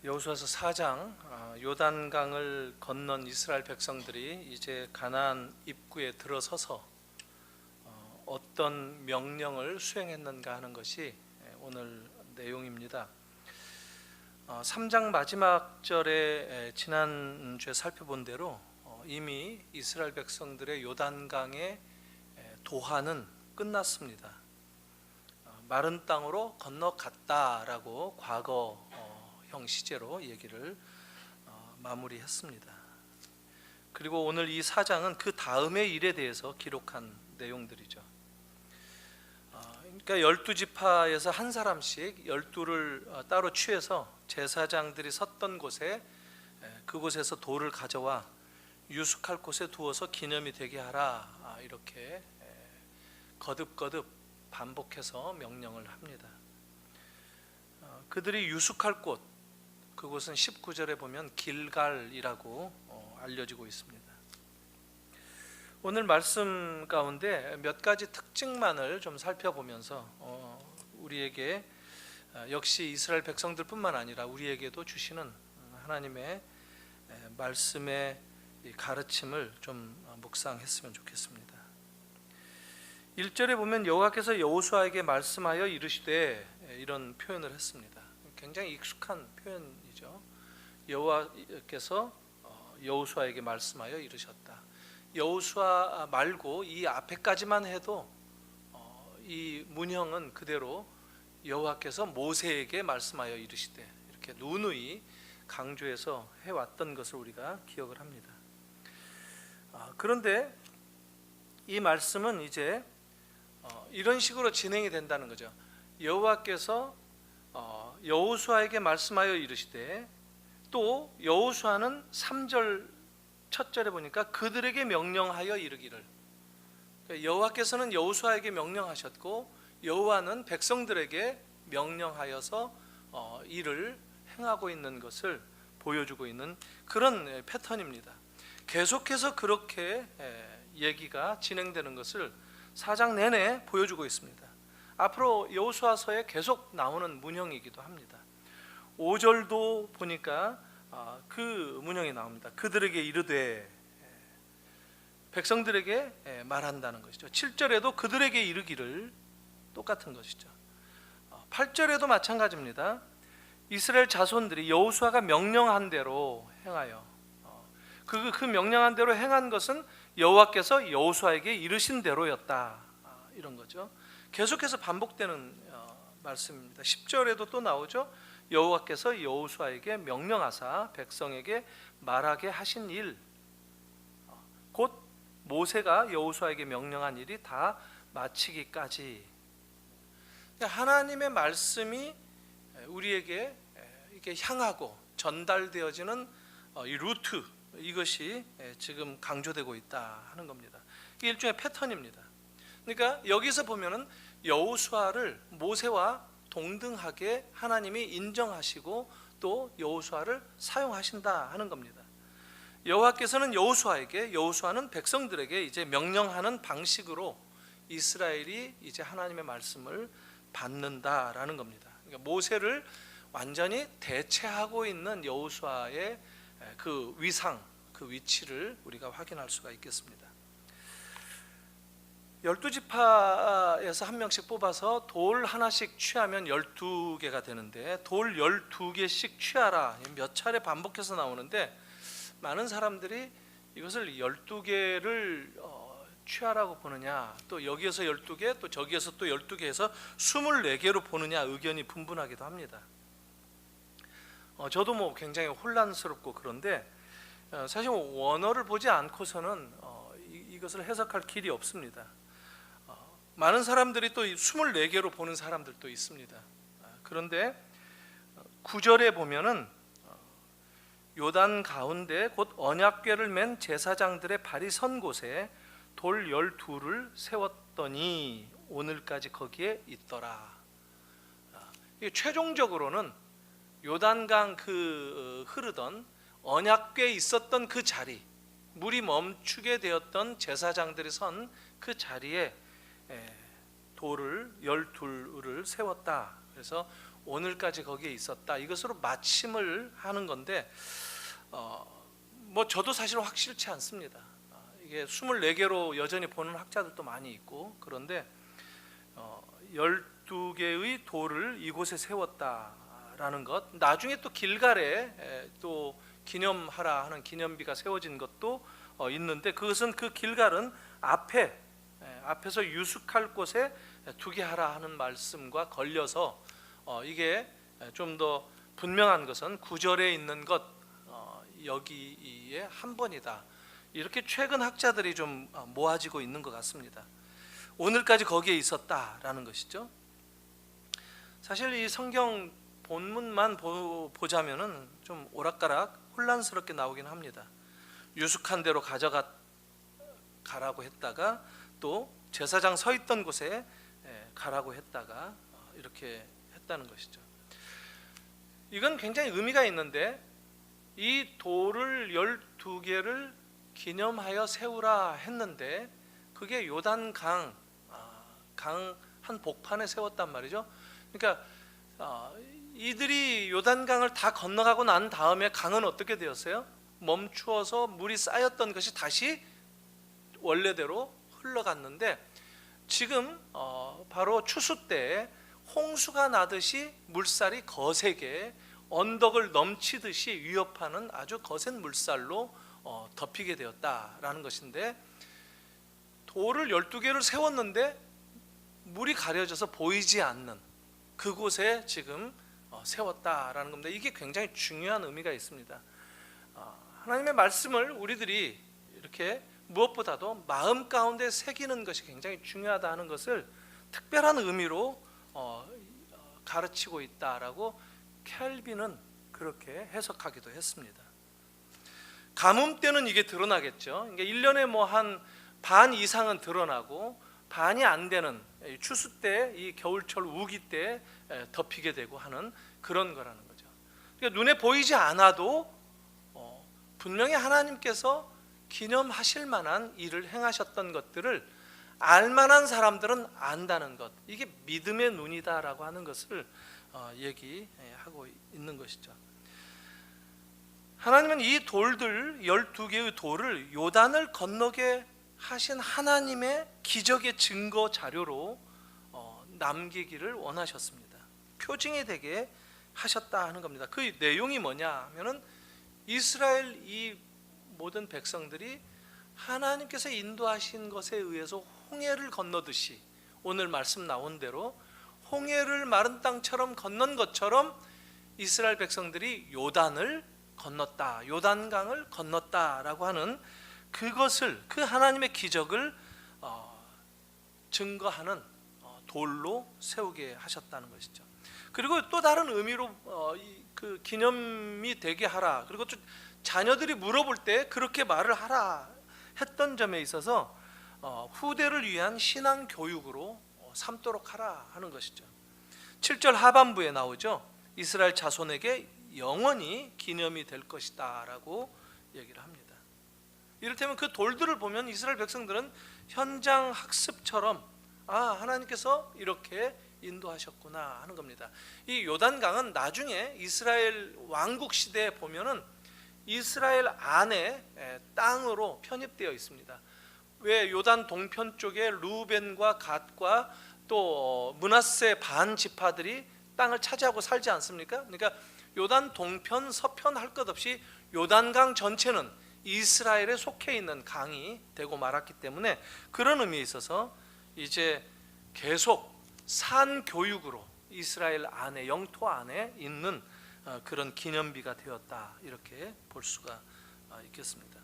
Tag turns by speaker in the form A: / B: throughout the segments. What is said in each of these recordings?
A: 여호수아서 4장 요단강을 건넌 이스라엘 백성들이 이제 가나안 입구에 들어서서 어떤 명령을 수행했는가 하는 것이 오늘 내용입니다. 3장 마지막 절에 지난주에 살펴본 대로 이미 이스라엘 백성들의 요단강의 도하는 끝났습니다. 마른 땅으로 건너갔다라고 과거형 시제로 얘기를 마무리했습니다. 그리고 오늘 이 4장은 그 다음의 일에 대해서 기록한 내용들이죠. 그러니까 12지파에서 한 사람씩 12를 따로 취해서 제사장들이 섰던 곳에 그곳에서 돌을 가져와 유숙할 곳에 두어서 기념이 되게 하라, 이렇게 거듭거듭 반복해서 명령을 합니다. 그들이 유숙할 곳, 그곳은 19절에 보면 길갈이라고 알려지고 있습니다. 오늘 말씀 가운데 몇 가지 특징만을 좀 살펴보면서 우리에게 역시 이스라엘 백성들뿐만 아니라 우리에게도 주시는 하나님의 말씀의 가르침을 좀 묵상했으면 좋겠습니다. 1절에 보면 여호와께서 여호수아에게 말씀하여 이르시되, 이런 표현을 했습니다. 굉장히 익숙한 표현이죠. 여호와께서 여호수아에게 말씀하여 이르셨다. 여호수아 말고 이 앞에까지만 해도 이 문형은 그대로 여호와께서 모세에게 말씀하여 이르시되, 이렇게 누누이 강조해서 해왔던 것을 우리가 기억을 합니다. 그런데 이 말씀은 이제 이런 식으로 진행이 된다는 거죠. 여호와께서 여호수아에게 말씀하여 이르시되, 또 여호수아는 3절 첫 절에 보니까 그들에게 명령하여 이르기를, 여호와께서는 여호수아에게 명령하셨고 여호와는 백성들에게 명령하여서 일을 행하고 있는 것을 보여주고 있는 그런 패턴입니다. 계속해서 그렇게 얘기가 진행되는 것을 4장 내내 보여주고 있습니다. 앞으로 여호수아서에 계속 나오는 문형이기도 합니다. 5절도 보니까 그 문형이 나옵니다. 그들에게 이르되, 백성들에게 말한다는 것이죠. 7절에도 그들에게 이르기를, 똑같은 것이죠. 8절에도 마찬가지입니다. 이스라엘 자손들이 여호수아가 명령한 대로 행하여, 그 명령한 대로 행한 것은 여호와께서 여호수아에게 이르신 대로였다, 이런 거죠. 계속해서 반복되는 말씀입니다. 10절에도 또 나오죠. 여호와께서 여호수아에게 명령하사 백성에게 말하게 하신 일, 곧 모세가 여호수아에게 명령한 일이 다 마치기까지. 하나님의 말씀이 우리에게 이렇게 향하고 전달되어지는 이 루트, 이것이 지금 강조되고 있다 하는 겁니다. 이게 일종의 패턴입니다. 그러니까 여기서 보면은 여호수아를 모세와 동등하게 하나님이 인정하시고 또 여호수아를 사용하신다 하는 겁니다. 여호와께서는 여호수아에게, 여호수아는 백성들에게 이제 명령하는 방식으로 이스라엘이 이제 하나님의 말씀을 받는다라는 겁니다. 그러니까 모세를 완전히 대체하고 있는 여호수아의 그 위상, 그 위치를 우리가 확인할 수가 있겠습니다. 12지파에서 한 명씩 뽑아서 돌 하나씩 취하면 12개가 되는데, 돌 12개씩 취하라, 몇 차례 반복해서 나오는데, 많은 사람들이 이것을 12개를 취하라고 보느냐, 또 여기에서 12개, 또 저기에서 또 12개 해서 24개로 보느냐 의견이 분분하기도 합니다. 저도 굉장히 혼란스럽고 그런데 사실 원어를 보지 않고서는 이것을 해석할 길이 없습니다. 많은 사람들이 또 24개로 보는 사람들도 있습니다. 그런데 9절에 보면은 요단 가운데 곧 언약궤를 맨 제사장들의 발이 선 곳에 돌 12를 세웠더니 오늘까지 거기에 있더라. 최종적으로는 요단강 흐르던 언약궤에 있었던 그 자리, 물이 멈추게 되었던 제사장들이 선 그 자리에 돌을 12를 세웠다. 그래서 오늘까지 거기에 있었다, 이것으로 마침을 하는 건데 뭐 저도 사실 확실치 않습니다. 이게 24개로 여전히 보는 학자들도 많이 있고, 그런데 12개의 돌을 이곳에 세웠다라는 것, 나중에 또 길갈에 또 기념하라 하는 기념비가 세워진 것도 있는데, 그것은 그 길갈은 앞에서 유숙할 곳에 두게 하라 하는 말씀과 걸려서 이게 좀 더 분명한 것은 9절에 있는 것 여기에 한 번이다, 이렇게 최근 학자들이 좀 모아지고 있는 것 같습니다. 오늘까지 거기에 있었다라는 것이죠. 사실 이 성경 본문만 보자면은 좀 오락가락 혼란스럽게 나오긴 합니다. 유숙한 대로 가라고 했다가 또 제사장 서 있던 곳에 가라고 했다가 이렇게 했다는 것이죠. 이건 굉장히 의미가 있는데, 이 돌을 12개를 기념하여 세우라 했는데 그게 요단 강 한 복판에 세웠단 말이죠. 그러니까 이들이 요단강을 다 건너가고 난 다음에 강은 어떻게 되었어요? 멈추어서 물이 쌓였던 것이 다시 원래대로 흘러갔는데, 지금 바로 추수 때 홍수가 나듯이 물살이 거세게 언덕을 넘치듯이 위협하는 아주 거센 물살로 덮이게 되었다라는 것인데, 돌을 12개를 세웠는데 물이 가려져서 보이지 않는 그곳에 지금 세웠다라는 겁니다. 이게 굉장히 중요한 의미가 있습니다. 하나님의 말씀을 우리들이 이렇게 무엇보다도 마음 가운데 새기는 것이 굉장히 중요하다 하는 것을 특별한 의미로 가르치고 있다라고 켈빈은 그렇게 해석하기도 했습니다. 가뭄 때는 이게 드러나겠죠. 그러니까 1년에 뭐 한 반 이상은 드러나고 반이 안 되는 추수 때, 이 겨울철 우기 때 덮이게 되고 하는 그런 거라는 거죠. 그러니까 눈에 보이지 않아도 분명히 하나님께서 기념하실 만한 일을 행하셨던 것들을 알만한 사람들은 안다는 것, 이게 믿음의 눈이다라고 하는 것을 얘기하고 있는 것이죠. 하나님은 이 돌들 12개의 돌을 요단을 건너게 하신 하나님의 기적의 증거 자료로 남기기를 원하셨습니다. 표징이 되게 하셨다 하는 겁니다. 그 내용이 뭐냐 하면은, 이스라엘 이 모든 백성들이 하나님께서 인도하신 것에 의해서 홍해를 건너듯이, 오늘 말씀 나온 대로 홍해를 마른 땅처럼 건넌 것처럼 이스라엘 백성들이 요단을 건넜다, 요단강을 건넜다라고 하는 그것을, 그 하나님의 기적을 증거하는 돌로 세우게 하셨다는 것이죠. 그리고 또 다른 의미로 그 기념이 되게 하라, 그리고 또 자녀들이 물어볼 때 그렇게 말을 하라 했던 점에 있어서 후대를 위한 신앙 교육으로 삼도록 하라 하는 것이죠. 7절 하반부에 나오죠. 이스라엘 자손에게 영원히 기념이 될 것이다 라고 얘기를 합니다. 이를테면 그 돌들을 보면 이스라엘 백성들은 현장 학습처럼 하나님께서 이렇게 인도하셨구나 하는 겁니다. 이 요단강은 나중에 이스라엘 왕국 시대에 보면은 이스라엘 안에 땅으로 편입되어 있습니다. 왜 요단 동편 쪽에 루벤과 갓과 또 므낫세 반 지파들이 땅을 차지하고 살지 않습니까? 그러니까 요단 동편 서편 할 것 없이 요단강 전체는 이스라엘에 속해 있는 강이 되고 말았기 때문에, 그런 의미에 있어서 이제 계속 산 교육으로 이스라엘 안에, 영토 안에 있는 그런 기념비가 되었다, 이렇게 볼 수가 있겠습니다.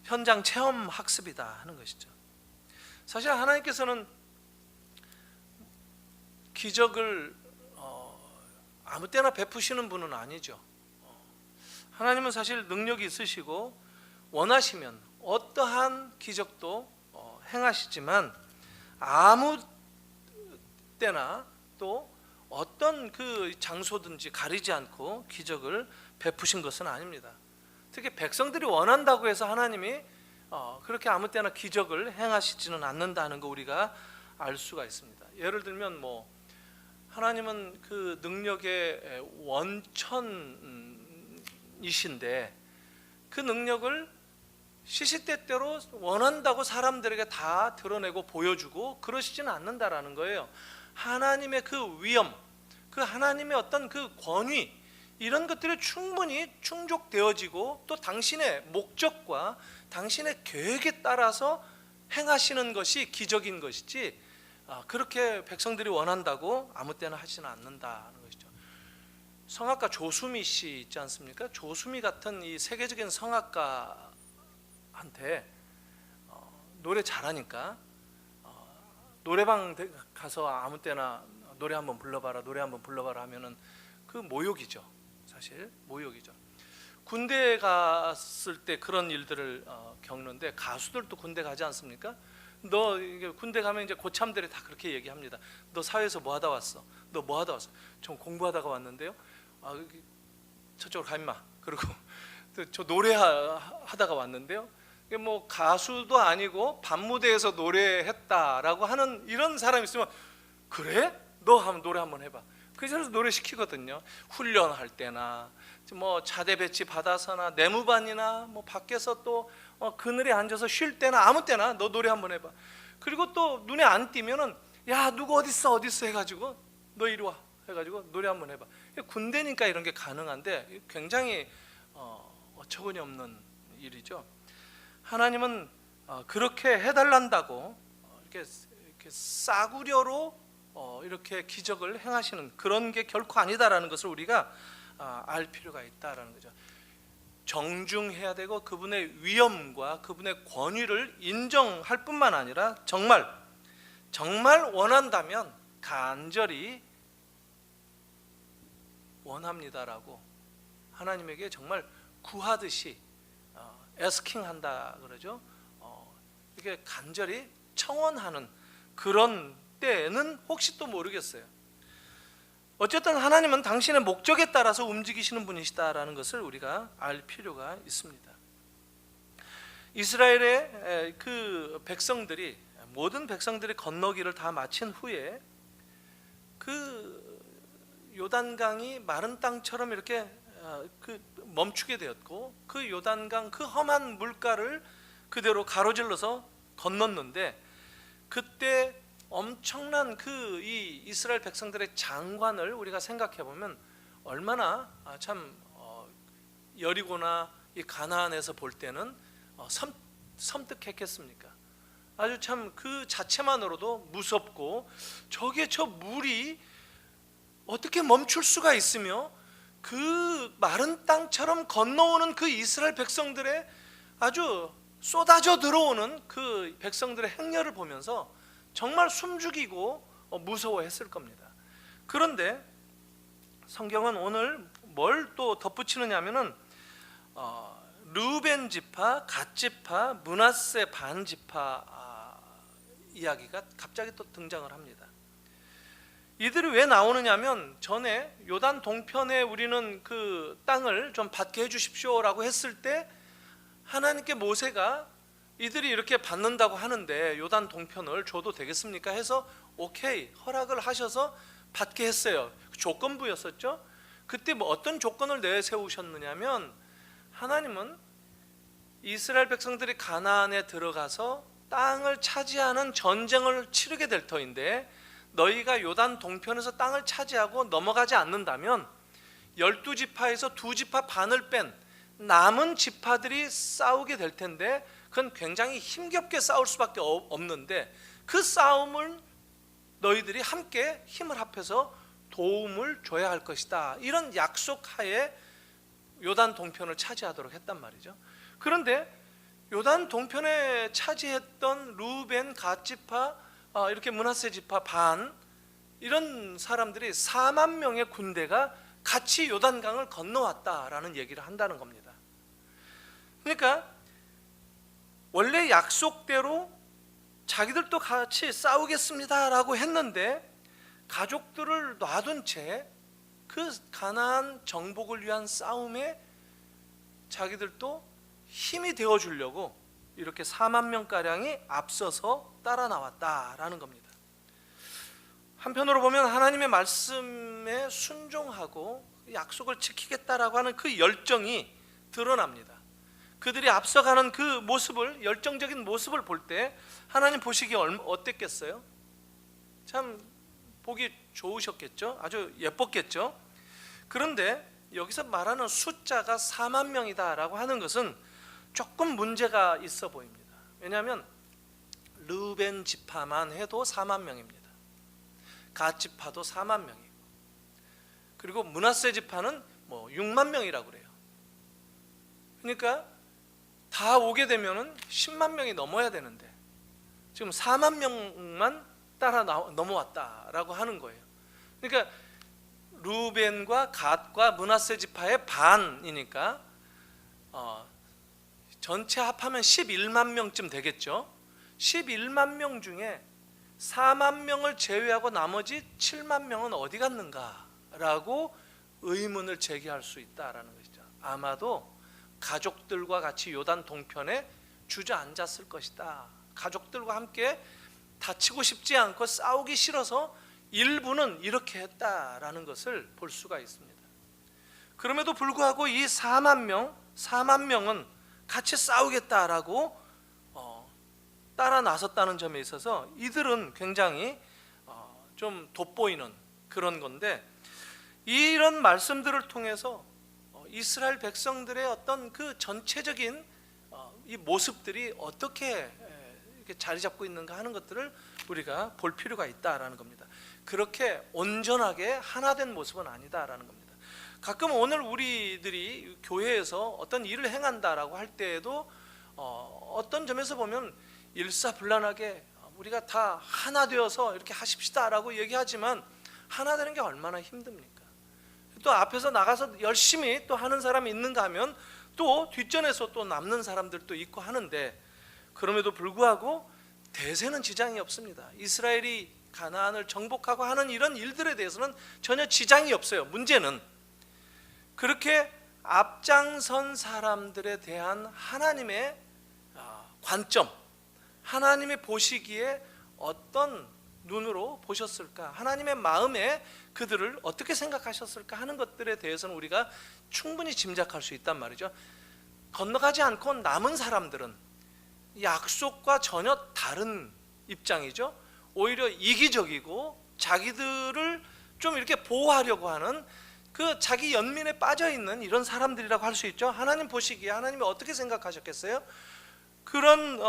A: 현장 체험 학습이다 하는 것이죠. 사실 하나님께서는 기적을 아무 때나 베푸시는 분은 아니죠. 하나님은 사실 능력이 있으시고 원하시면 어떠한 기적도 행하시지만, 아무 때나 또 어떤 그 장소든지 가리지 않고 기적을 베푸신 것은 아닙니다. 특히 백성들이 원한다고 해서 하나님이 그렇게 아무 때나 기적을 행하시지는 않는다는 거 우리가 알 수가 있습니다. 예를 들면 하나님은 그 능력의 원천이신데 그 능력을 시시때때로 원한다고 사람들에게 다 드러내고 보여주고 그러시지는 않는다라는 거예요. 하나님의 그 위엄, 그 하나님의 어떤 그 권위, 이런 것들이 충분히 충족되어지고 또 당신의 목적과 당신의 계획에 따라서 행하시는 것이 기적인 것이지, 그렇게 백성들이 원한다고 아무 때나 하지는 않는다는 것이죠. 성악가 조수미 씨 있지 않습니까? 조수미 같은 이 세계적인 성악가한테 노래 잘하니까 노래방 가서 아무 때나 노래 한번 불러봐라, 노래 한번 불러봐라 하면은 그 모욕이죠. 사실 모욕이죠. 군대에 갔을 때 그런 일들을 겪는데, 가수들도 군대 가지 않습니까? 너 군대 가면 이제 고참들이 다 그렇게 얘기합니다. 너 사회에서 뭐 하다 왔어? 너 뭐 하다 왔어? 전 공부하다가 왔는데요. 저쪽으로 가 임마. 그리고 저 노래하다가 왔는데요. 이게 뭐 가수도 아니고 밤무대에서 노래했다라고 하는 이런 사람이 있으면, 그래? 너 한번 노래 한번 해봐. 그래서 노래 시키거든요. 훈련할 때나 뭐 자대 배치 받아서나 내무반이나 뭐 밖에서 또 그늘에 앉아서 쉴 때나 아무 때나 너 노래 한번 해봐. 그리고 또 눈에 안 띄면은 야 누구 어딨어 해가지고 너 이리 와 해가지고 노래 한번 해봐. 군대니까 이런 게 가능한데 굉장히 어처구니 없는 일이죠. 하나님은 그렇게 해달란다고 이렇게 싸구려로 이렇게 기적을 행하시는 그런 게 결코 아니다라는 것을 우리가 알 필요가 있다라는 거죠. 정중해야 되고 그분의 위엄과 그분의 권위를 인정할 뿐만 아니라 정말 원한다면 간절히 원합니다라고 하나님에게 정말 구하듯이 asking 한다 그러죠. 이게 간절히 청원하는 그런 때는 혹시 또 모르겠어요. 어쨌든 하나님은 당신의 목적에 따라서 움직이시는 분이시다라는 것을 우리가 알 필요가 있습니다. 이스라엘의 그 백성들이, 모든 백성들이 건너기를 다 마친 후에 그 요단강이 마른 땅처럼 이렇게 멈추게 되었고, 그 요단강 그 험한 물가를 그대로 가로질러서 건넜는데, 그때 엄청난 이 이스라엘 백성들의 장관을 우리가 생각해 보면 얼마나 참 여리고나 이 가나안에서 볼 때는 섬뜩했겠습니까? 아주 참 그 자체만으로도 무섭고, 저 물이 어떻게 멈출 수가 있으며 그 마른 땅처럼 건너오는 그 이스라엘 백성들의 아주 쏟아져 들어오는 그 백성들의 행렬을 보면서 정말 숨죽이고 무서워했을 겁니다. 그런데 성경은 오늘 뭘 또 덧붙이느냐 하면은 르우벤 지파, 갓 지파, 므낫세 반 지파 이야기가 갑자기 또 등장을 합니다. 이들이 왜 나오느냐면, 전에 요단 동편에 우리는 그 땅을 좀 받게 해주십시오라고 했을 때 하나님께 모세가 이들이 이렇게 받는다고 하는데 요단 동편을 줘도 되겠습니까 해서 오케이 허락을 하셔서 받게 했어요. 조건부였었죠. 그때 뭐 어떤 조건을 내세우셨느냐면, 하나님은 이스라엘 백성들이 가나안에 들어가서 땅을 차지하는 전쟁을 치르게 될 터인데, 너희가 요단 동편에서 땅을 차지하고 넘어가지 않는다면 12지파에서 2지파 반을 뺀 남은 지파들이 싸우게 될 텐데, 그건 굉장히 힘겹게 싸울 수밖에 없는데, 그 싸움을 너희들이 함께 힘을 합해서 도움을 줘야 할 것이다, 이런 약속하에 요단 동편을 차지하도록 했단 말이죠. 그런데 요단 동편에 차지했던 루벤, 갓 지파, 이렇게 므낫세 지파 반, 이런 사람들이 4만 명의 군대가 같이 요단강을 건너왔다라는 얘기를 한다는 겁니다. 그러니까 원래 약속대로 자기들도 같이 싸우겠습니다라고 했는데, 가족들을 놔둔 채 그 가나안 정복을 위한 싸움에 자기들도 힘이 되어 주려고 이렇게 4만 명가량이 앞서서 따라 나왔다라는 겁니다. 한편으로 보면 하나님의 말씀에 순종하고 약속을 지키겠다라고 하는 그 열정이 드러납니다. 그들이 앞서가는 그 모습을, 열정적인 모습을 볼 때 하나님 보시기에 어땠겠어요? 참 보기 좋으셨겠죠? 아주 예뻤겠죠? 그런데 여기서 말하는 숫자가 4만 명이다라고 하는 것은 조금 문제가 있어 보입니다. 왜냐하면 르벤 지파만 해도 4만 명입니다. 갓 지파도 4만 명이고, 그리고 므낫세 지파는 뭐 6만 명이라고 그래요. 그러니까 다 오게 되면은 10만 명이 넘어야 되는데 지금 4만 명만 따라 넘어왔다라고 하는 거예요. 그러니까 루벤과 갓과 므낫세 지파의 반이니까 전체 합하면 11만 명쯤 되겠죠. 11만 명 중에 4만 명을 제외하고 나머지 7만 명은 어디 갔는가라고 의문을 제기할 수 있다라는 것이죠. 아마도 가족들과 같이 요단 동편에 주저앉았을 것이다. 가족들과 함께 다치고 싶지 않고 싸우기 싫어서 일부는 이렇게 했다라는 것을 볼 수가 있습니다. 그럼에도 불구하고 이 4만 명은 같이 싸우겠다라고 따라 나섰다는 점에 있어서 이들은 굉장히 좀 돋보이는 그런 건데, 이런 말씀들을 통해서 이스라엘 백성들의 어떤 그 전체적인 이 모습들이 어떻게 이렇게 자리 잡고 있는가 하는 것들을 우리가 볼 필요가 있다라는 겁니다. 그렇게 온전하게 하나 된 모습은 아니다라는 겁니다. 가끔 오늘 우리들이 교회에서 어떤 일을 행한다라고 할 때에도 어떤 점에서 보면 일사불란하게 우리가 다 하나 되어서 이렇게 하십시다라고 얘기하지만 하나 되는 게 얼마나 힘듭니까? 또 앞에서 나가서 열심히 또 하는 사람이 있는가 하면 또 뒷전에서 또 남는 사람들도 있고 하는데, 그럼에도 불구하고 대세는 지장이 없습니다. 이스라엘이 가나안을 정복하고 하는 이런 일들에 대해서는 전혀 지장이 없어요. 문제는 그렇게 앞장선 사람들에 대한 하나님의 관점, 하나님이 보시기에 어떤 눈으로 보셨을까, 하나님의 마음에 그들을 어떻게 생각하셨을까 하는 것들에 대해서는 우리가 충분히 짐작할 수 있단 말이죠. 건너가지 않고 남은 사람들은 약속과 전혀 다른 입장이죠. 오히려 이기적이고 자기들을 좀 이렇게 보호하려고 하는 그 자기 연민에 빠져있는 이런 사람들이라고 할 수 있죠. 하나님 보시기에 하나님이 어떻게 생각하셨겠어요? 그런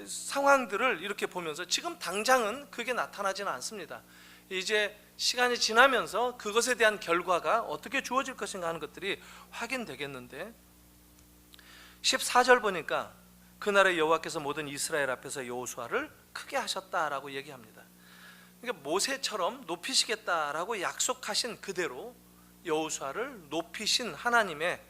A: 상황들을 이렇게 보면서 지금 당장은 그게 나타나지는 않습니다. 이제 시간이 지나면서 그것에 대한 결과가 어떻게 주어질 것인가 하는 것들이 확인되겠는데, 14절 보니까 그날에 여호와께서 모든 이스라엘 앞에서 여호수아를 크게 하셨다라고 얘기합니다. 그러니까 모세처럼 높이시겠다라고 약속하신 그대로 여호수아를 높이신 하나님의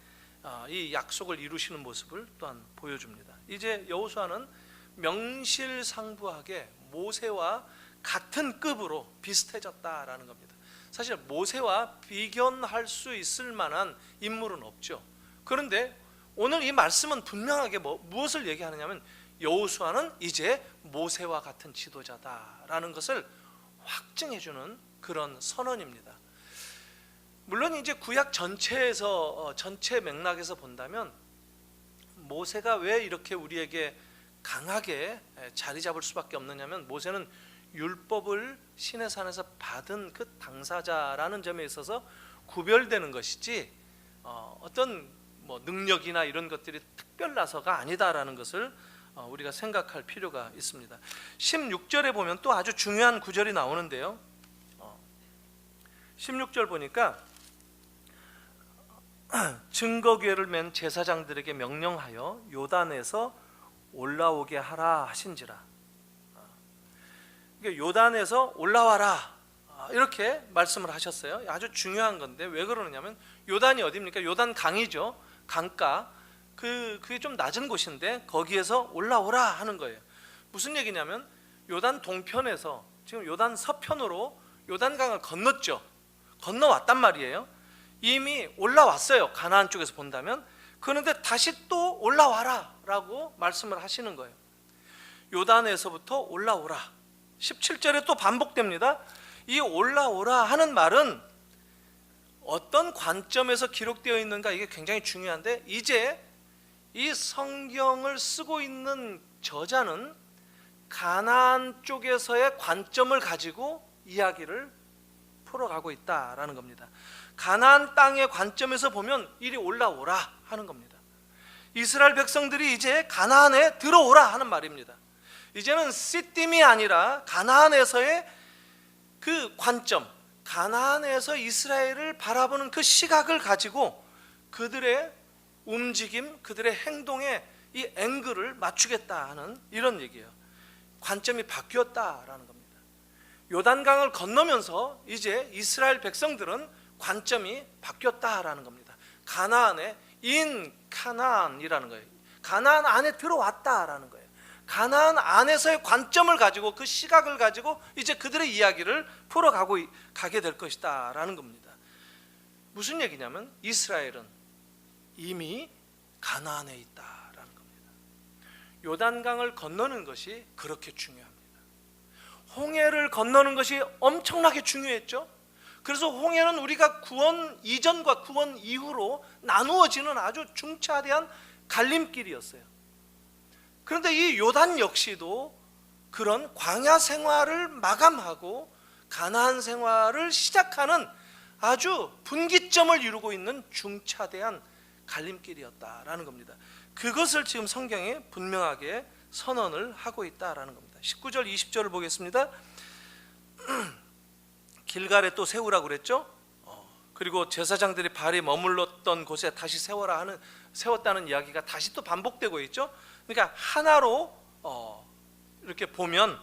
A: 이 약속을 이루시는 모습을 또한 보여줍니다. 이제 여호수아는 명실상부하게 모세와 같은 급으로 비슷해졌다라는 겁니다. 사실 모세와 비견할 수 있을 만한 인물은 없죠. 그런데 오늘 이 말씀은 분명하게 무엇을 얘기하느냐면 여호수아는 이제 모세와 같은 지도자다라는 것을 확증해주는 그런 선언입니다. 물론 이제 구약 전체에서 전체 맥락에서 본다면 모세가 왜 이렇게 우리에게 강하게 자리 잡을 수밖에 없느냐면, 모세는 율법을 시내산에서 받은 그 당사자라는 점에 있어서 구별되는 것이지 어떤 능력이나 이런 것들이 특별나서가 아니다라는 것을 우리가 생각할 필요가 있습니다. 16절에 보면 또 아주 중요한 구절이 나오는데요. 16절 보니까 증거궤를 맨 제사장들에게 명령하여 요단에서 올라오게 하라 하신지라. 그러니까 요단에서 올라와라 이렇게 말씀을 하셨어요. 아주 중요한 건데 왜 그러느냐면, 요단이 어디입니까? 요단 강이죠. 강가. 그게 좀 낮은 곳인데 거기에서 올라오라 하는 거예요. 무슨 얘기냐면, 요단 동편에서 지금 요단 서편으로 요단강을 건넜죠. 건너왔단 말이에요. 이미 올라왔어요. 가나안 쪽에서 본다면. 그런데 다시 또 올라와라 라고 말씀을 하시는 거예요. 요단에서부터 올라오라. 17절에 또 반복됩니다. 이 올라오라 하는 말은 어떤 관점에서 기록되어 있는가, 이게 굉장히 중요한데, 이제 이 성경을 쓰고 있는 저자는 가나안 쪽에서의 관점을 가지고 이야기를 풀어가고 있다라는 겁니다. 가나안 땅의 관점에서 보면 이리 올라오라 하는 겁니다. 이스라엘 백성들이 이제 가나안에 들어오라 하는 말입니다. 이제는 시딤이 아니라 가나안에서의 그 관점, 가나안에서 이스라엘을 바라보는 그 시각을 가지고 그들의 움직임, 그들의 행동에 이 앵글을 맞추겠다 하는 이런 얘기예요. 관점이 바뀌었다라는 겁니다. 요단강을 건너면서 이제 이스라엘 백성들은 관점이 바뀌었다라는 겁니다. 가나안에 인 카나안이라는 거예요. 가나안 안에 들어왔다라는 거예요. 가나안 안에서의 관점을 가지고, 그 시각을 가지고 이제 그들의 이야기를 가게 될 것이다 라는 겁니다. 무슨 얘기냐면 이스라엘은 이미 가나안에 있다라는 겁니다. 요단강을 건너는 것이 그렇게 중요합니다. 홍해를 건너는 것이 엄청나게 중요했죠. 그래서 홍해는 우리가 구원 이전과 구원 이후로 나누어지는 아주 중차대한 갈림길이었어요. 그런데 이 요단 역시도 그런 광야 생활을 마감하고 가나안 생활을 시작하는 아주 분기점을 이루고 있는 중차대한 갈림길이었다라는 겁니다. 그것을 지금 성경이 분명하게 선언을 하고 있다라는 겁니다. 19절 20절을 보겠습니다. 길갈에 또 세우라고 그랬죠. 그리고 제사장들이 발이 머물렀던 곳에 다시 세웠다는 이야기가 다시 또 반복되고 있죠. 그러니까 하나로 이렇게 보면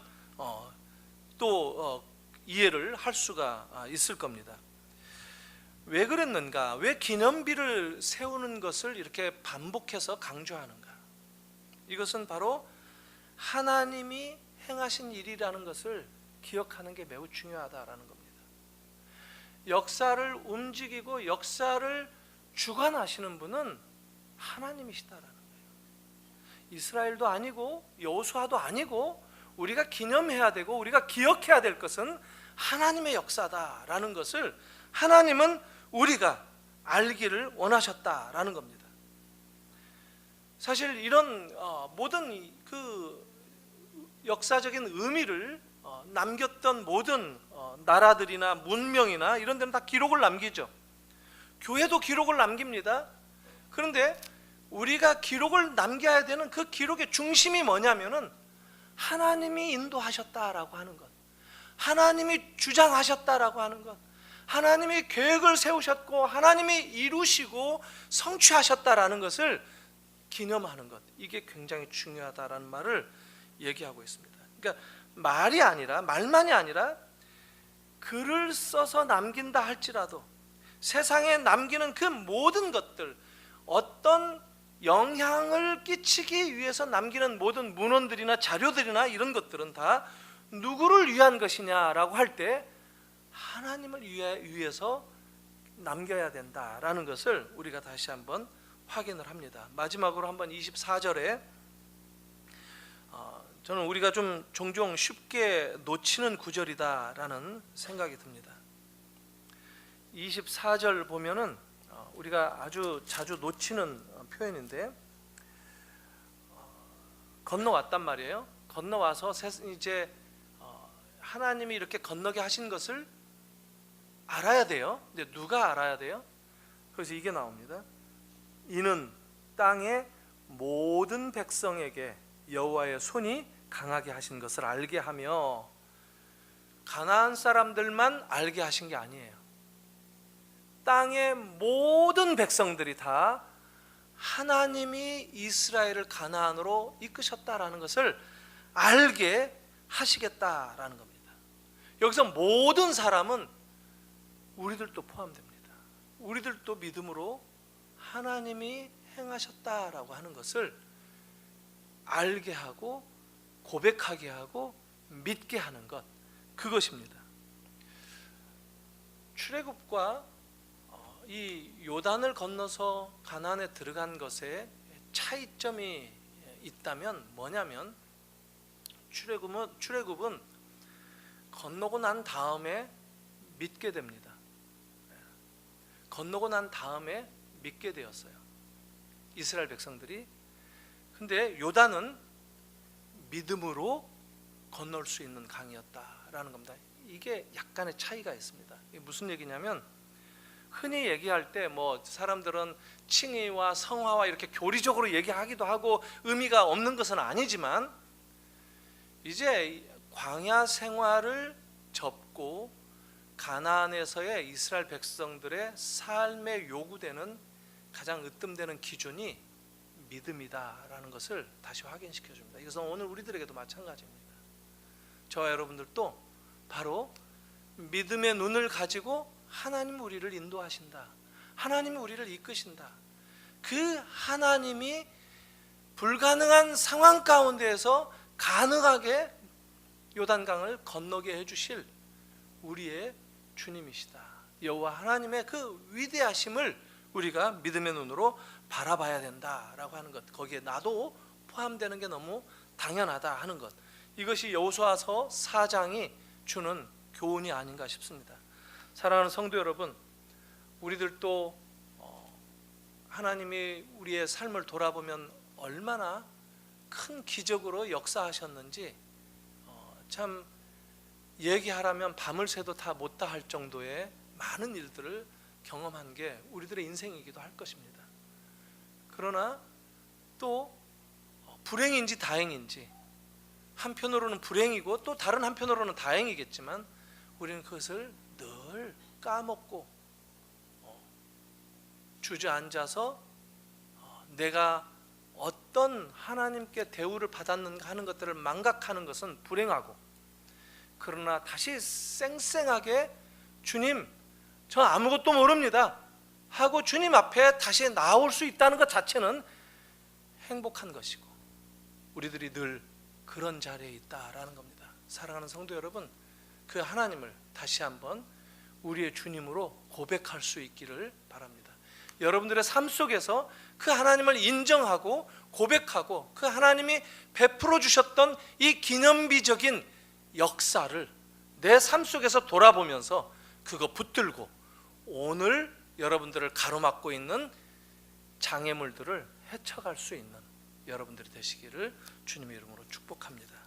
A: 또 이해를 할 수가 있을 겁니다. 왜 그랬는가? 왜 기념비를 세우는 것을 이렇게 반복해서 강조하는가? 이것은 바로 하나님이 행하신 일이라는 것을 기억하는 게 매우 중요하다라는 겁니다. 역사를 움직이고 역사를 주관하시는 분은 하나님이시다라는 거예요. 이스라엘도 아니고 여호수아도 아니고 우리가 기념해야 되고 우리가 기억해야 될 것은 하나님의 역사다라는 것을 하나님은 우리가 알기를 원하셨다라는 겁니다. 사실 이런 모든 그 역사적인 의미를 남겼던 모든 나라들이나 문명이나 이런 데는 다 기록을 남기죠. 교회도 기록을 남깁니다. 그런데 우리가 기록을 남겨야 되는 그 기록의 중심이 뭐냐면은 하나님이 인도하셨다라고 하는 것, 하나님이 주장하셨다라고 하는 것, 하나님이 계획을 세우셨고 하나님이 이루시고 성취하셨다라는 것을 기념하는 것, 이게 굉장히 중요하다라는 말을 얘기하고 있습니다. 그러니까 말만이 아니라 글을 써서 남긴다 할지라도 세상에 남기는 그 모든 것들, 어떤 영향을 끼치기 위해서 남기는 모든 문헌들이나 자료들이나 이런 것들은 다 누구를 위한 것이냐라고 할 때 하나님을 위해서 남겨야 된다라는 것을 우리가 다시 한번 확인을 합니다. 마지막으로 한번 24절에 저는 우리가 좀 종종 쉽게 놓치는 구절이다라는 생각이 듭니다. 24절 보면은 우리가 아주 자주 놓치는 표현인데, 건너왔단 말이에요. 건너와서 이제 하나님이 이렇게 건너게 하신 것을 알아야 돼요. 근데 누가 알아야 돼요? 그래서 이게 나옵니다. 이는 땅의 모든 백성에게 여호와의 손이 강하게 하신 것을 알게 하며, 가나안 사람들만 알게 하신 게 아니에요. 땅의 모든 백성들이 다 하나님이 이스라엘을 가나안으로 이끄셨다라는 것을 알게 하시겠다라는 겁니다. 여기서 모든 사람은 우리들도 포함됩니다. 우리들도 믿음으로 하나님이 행하셨다라고 하는 것을 알게 하고 고백하게 하고 믿게 하는 것, 그것입니다. 출애굽과 이 요단을 건너서 가나안에 들어간 것에 차이점이 있다면 뭐냐면, 출애굽은 건너고 난 다음에 믿게 됩니다. 건너고 난 다음에 믿게 되었어요. 이스라엘 백성들이. 근데 요단은 믿음으로 건널 수 있는 강이었다라는 겁니다. 이게 약간의 차이가 있습니다. 이게 무슨 얘기냐면, 흔히 얘기할 때 뭐 사람들은 칭의와 성화와 이렇게 교리적으로 얘기하기도 하고 의미가 없는 것은 아니지만, 이제 광야 생활을 접고 가나안에서의 이스라엘 백성들의 삶에 요구되는 가장 으뜸되는 기준이 믿음이다라는 것을 다시 확인시켜 줍니다. 이것은 오늘 우리들에게도 마찬가지입니다. 저와 여러분들도 바로 믿음의 눈을 가지고 하나님 우리를 인도하신다, 하나님이 우리를 이끄신다, 그 하나님이 불가능한 상황 가운데에서 가능하게 요단강을 건너게 해주실 우리의 주님이시다. 여호와 하나님의 그 위대하심을 우리가 믿음의 눈으로 바라봐야 된다라고 하는 것, 거기에 나도 포함되는 게 너무 당연하다 하는 것, 이것이 여호수아서 4장이 주는 교훈이 아닌가 싶습니다. 사랑하는 성도 여러분, 우리들도 하나님이 우리의 삶을 돌아보면 얼마나 큰 기적으로 역사하셨는지 참 얘기하라면 밤을 새도 다 못다 할 정도의 많은 일들을 경험한 게 우리들의 인생이기도 할 것입니다. 그러나 또 불행인지 다행인지, 한편으로는 불행이고 또 다른 한편으로는 다행이겠지만, 우리는 그것을 늘 까먹고 주저앉아서 내가 어떤 하나님께 대우를 받았는가 하는 것들을 망각하는 것은 불행하고, 그러나 다시 쌩쌩하게 주님, 저 아무것도 모릅니다 하고 주님 앞에 다시 나올 수 있다는 것 자체는 행복한 것이고, 우리들이 늘 그런 자리에 있다라는 겁니다. 사랑하는 성도 여러분, 그 하나님을 다시 한번 우리의 주님으로 고백할 수 있기를 바랍니다. 여러분들의 삶 속에서 그 하나님을 인정하고 고백하고 그 하나님이 베풀어 주셨던 이 기념비적인 역사를 내 삶 속에서 돌아보면서 그거 붙들고 오늘 여러분들을 가로막고 있는 장애물들을 헤쳐갈 수 있는 여러분들이 되시기를 주님의 이름으로 축복합니다.